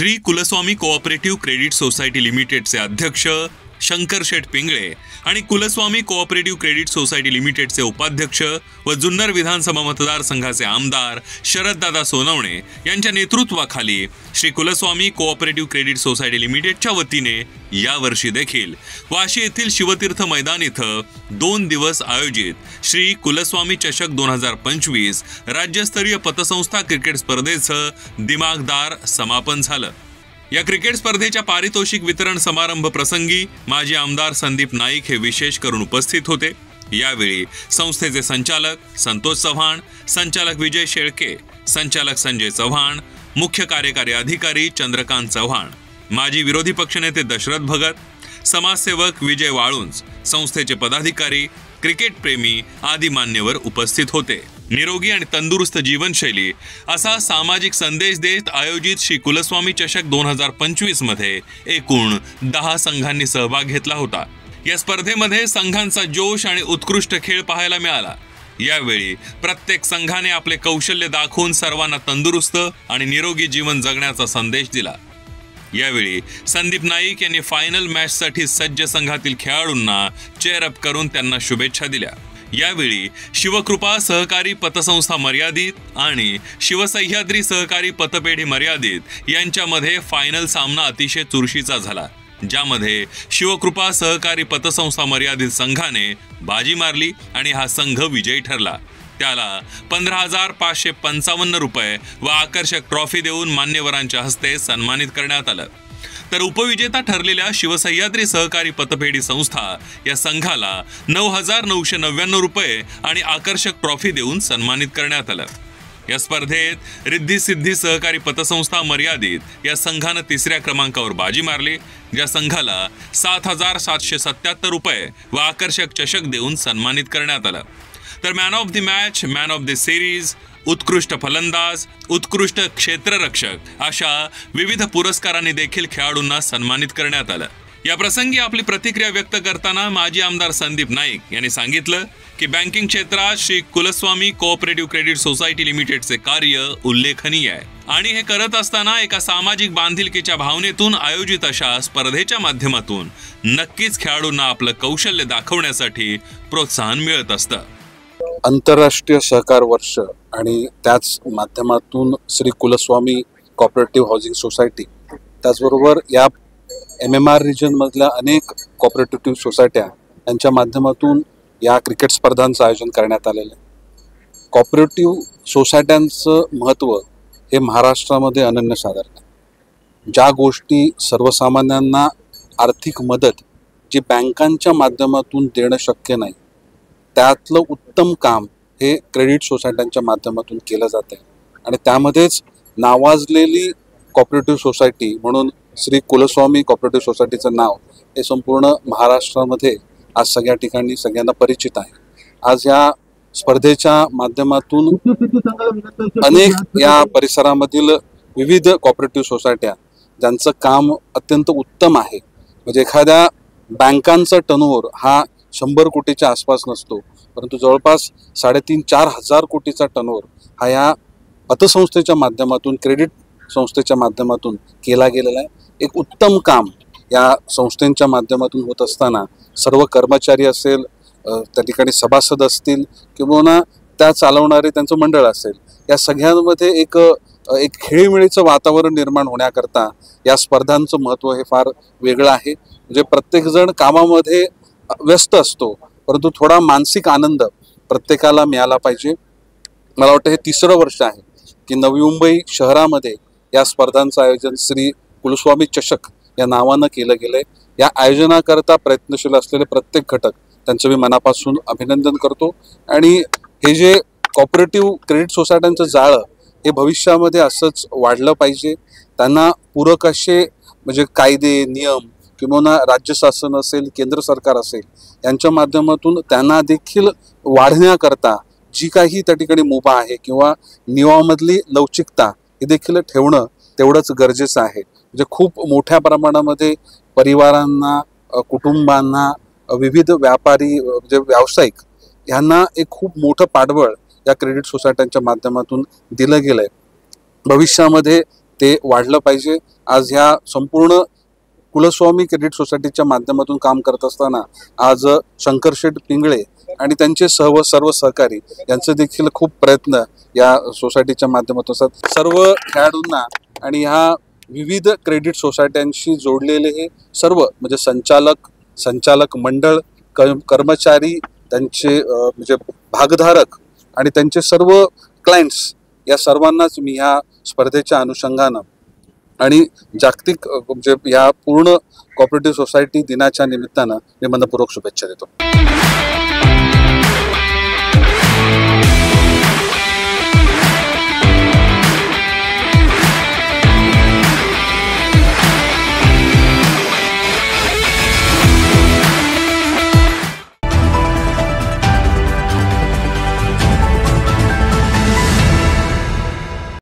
श्री कुलस्वामी cooperative credit society लिमिटेडचे अध्यक्ष शंकर शेठ पिंगळे आणि कुलस्वामी कोऑपरेटिव्ह क्रेडिट सोसायटी लिमिटेडचे उपाध्यक्ष व जुन्नर विधानसभा मतदारसंघाचे आमदार शरददादा सोनवणे यांच्या नेतृत्वाखाली श्री कुलस्वामी कोऑपरेटिव्ह क्रेडिट सोसायटी लिमिटेडच्या वतीने यावर्षी देखील वाशी येथील शिवतीर्थ मैदान इथं 2 दिवस आयोजित श्री कुलस्वामी चषक 2025 राज्यस्तरीय पतसंस्था क्रिकेट स्पर्धेचं दिमागदार समापन झालं। या क्रिकेट स्पर्धेच्या पारितोषिक वितरण समारंभ प्रसंगी माजी आमदार संदीप नाईक हे विशेष करून उपस्थित होते। यावेळी संस्थेचे संचालक संतोष चव्हाण, संचालक विजय शेळके, संचालक संजय चव्हाण, मुख्य कार्यकारी अधिकारी चंद्रकांत चव्हाण, माजी विरोधी पक्षनेते दशरथ भगत, समाजसेवक विजय वाळुंज, संस्थेचे पदाधिकारी, क्रिकेट प्रेमी आदी मान्यवर उपस्थित होते। निरोगी आणि तंदुरुस्त जीवनशैली असा सामाजिक संदेश देत आयोजित श्री कुलस्वामी चषक 2025 मध्ये एकूण 10 संघांनी सहभाग घेतला होता। या स्पर्धेमध्ये संघांचा जोश आणि उत्कृष्ट खेळ पाहायला मिळाला। यावेळी प्रत्येक संघाने आपले कौशल्य दाखवून सर्वांना तंदुरुस्त आणि निरोगी जीवन जगण्याचा संदेश दिला। यावेळी संदीप नाईक यांनी फायनल मॅचसाठी सज्ज संघातील खेळाडूंना चेअर अप करून त्यांना शुभेच्छा दिल्या। यावेळी शिवकृपा सहकारी पतसंस्था मर्यादित आणि शिवसह्याद्री सहकारी पतपेढी मर्यादित यांच्यामध्ये फायनल सामना अतिशय चुरशीचा झाला, ज्यामध्ये शिवकृपा सहकारी पतसंस्था मर्यादित संघाने बाजी मारली आणि हा संघ विजयी ठरला। त्याला 15,555 रुपये व आकर्षक ट्रॉफी देऊन मान्यवरांच्या हस्ते सन्मानित करण्यात आलं। तर उपविजेता ठरलेल्या शिवसह्याद्री सहकारी पतपेढी संस्था या संघाला 9,999 रुपये आणि आकर्षक ट्रॉफी देऊन सन्मानित करण्यात आलं। या स्पर्धेत रिद्धी सिद्धी सहकारी पतसंस्था मर्यादित या संघानं 3ऱ्या क्रमांकावर बाजी मारली, ज्या संघाला 7,777 रुपये व आकर्षक चषक देऊन सन्मानित करण्यात आलं। तर man of the match, man of the series, उत्कृष्ट फलंदाज, उत्कृष्ट क्षेत्ररक्षक अशा विविध पुरस्कारांनी देखील खेळाडूंना सन्मानित करण्यात आलं। या प्रसंगी आपली प्रतिक्रिया व्यक्त करताना माजी आमदार संदीप नाईक यांनी सांगितलं की बँकिंग क्षेत्रात श्री कुलस्वामी कोऑपरेटिव्ह क्रेडिट सोसायटी लिमिटेडचे कार्य उल्लेखनीय आहे आणि हे करत असताना एका सामाजिक बांधिलकीच्या भावनेतून आयोजित अशा स्पर्धेच्या माध्यमातून नक्कीच खेळाडूंना आपलं कौशल्य दाखवण्यासाठी प्रोत्साहन मिळत असतं। आंतरराष्ट्रीय सहकार वर्ष आणि त्याच माध्यमातून श्री कुलस्वामी कोऑपरेटिव्ह हाऊसिंग सोसायटी, त्याचबरोबर या MMR रिजनमधल्या अनेक कोऑपरेटिव्ह सोसायट्या यांच्या माध्यमातून या क्रिकेट स्पर्धांचं आयोजन करण्यात आलेलं आहे। कोऑपरेटिव्ह सोसायट्यांचं महत्त्व हे महाराष्ट्रामध्ये अनन्यसाधारण आहे। ज्या गोष्टी सर्वसामान्यांना आर्थिक मदत जी बँकांच्या माध्यमातून देणं शक्य नाही, त्यातलं उत्तम काम हे क्रेडिट सोसायट्यांच्या माध्यमातून केलं जातं आणि त्यामध्येच नावाजलेली कोऑपरेटिव्ह सोसायटी म्हणून श्री कुलस्वामी कोऑपरेटिव्ह सोसायटीचं नाव हे संपूर्ण महाराष्ट्रामध्ये आज सगळ्या ठिकाणी सगळ्यांना परिचित आहे। आज या स्पर्धेच्या माध्यमातून अनेक या परिसरामधील विविध कोऑपरेटिव्ह सोसायट्या ज्यांचं काम अत्यंत उत्तम आहे, म्हणजे एखाद्या बँकांचा टर्नओव्हर हा 100 कोटीच्या आसपास नसतो, परंतु जवळपास 3,500-4 हजार कोटीचा टर्नओव्हर हा या पतसंस्थेच्या माध्यमातून, क्रेडिट संस्थेच्या माध्यमातून केला गेलेला आहे। एक उत्तम काम या संस्थेच्या माध्यमातून होत असताना सर्व कर्मचारी असेल, त्या ठिकाणी सभासद असतील किंवा त्या चालवणारे त्यांचं मंडळ असेल, या सगळ्यांमध्ये एक खेळीमेळीचं वातावरण निर्माण होण्याकरता या स्पर्धांचं महत्त्व हे फार वेगळं आहे। म्हणजे प्रत्येकजण कामामध्ये व्यस्त असतो, परंतु थोडा मानसिक आनंद प्रत्येकाला मिळाला पाहिजे। मला वाटतं हे 3रं वर्ष आहे की नवी मुंबई शहरामध्ये या स्पर्धांचं आयोजन श्री कुलस्वामी चषक या नावानं केलं गेलंय। या आयोजनाकरता प्रयत्नशील असलेले प्रत्येक घटक त्यांचं मी मनापासून अभिनंदन करतो आणि हे जे कोऑपरेटिव्ह क्रेडिट सोसायट्यांचं जाळं हे भविष्यामध्ये असंच वाढलं पाहिजे। त्यांना पूरक असे म्हणजे कायदे नियम किंवा राज्य शासन असेल, केंद्र सरकार असेल, यांच्या माध्यमातून त्यांना देखील वाढण्याकरता जी काही त्या ठिकाणी मुभा आहे किंवा नियमामधली लवचिकता हे देखील ठेवणं तेवढंच गरजेचं आहे। म्हणजे खूप मोठ्या प्रमाणामध्ये परिवारांना, कुटुंबांना, विविध व्यापारी म्हणजे व्यावसायिक यांना एक खूप मोठं पाठबळ या क्रेडिट सोसायट्यांच्या माध्यमातून दिलं गेलंय। भविष्यामध्ये ते वाढलं पाहिजे. आज ह्या संपूर्ण कुलस्वामी क्रेडिट सोसायटीच्या माध्यमातून काम करत असताना आज शंकरशेठ पिंगळे आणि त्यांचे सर्व सहकारी यांचे देखील खूप प्रयत्न या सोसायटीच्या माध्यमातून असतात. सर्व खेळाडूंना आणि ह्या विविध क्रेडिट सोसायट्यांशी जोडलेले हे सर्व म्हणजे संचालक मंडळ, कर्मचारी, त्यांचे म्हणजे भागधारक आणि त्यांचे सर्व क्लायंट्स या सर्वांनाच मी ह्या स्पर्धेच्या अनुषंगानं आणि जागतिक म्हणजे या पूर्ण कोऑपरेटिव्ह सोसायटी दिनाच्या निमित्तानं मी मनपूर्वक शुभेच्छा देतो.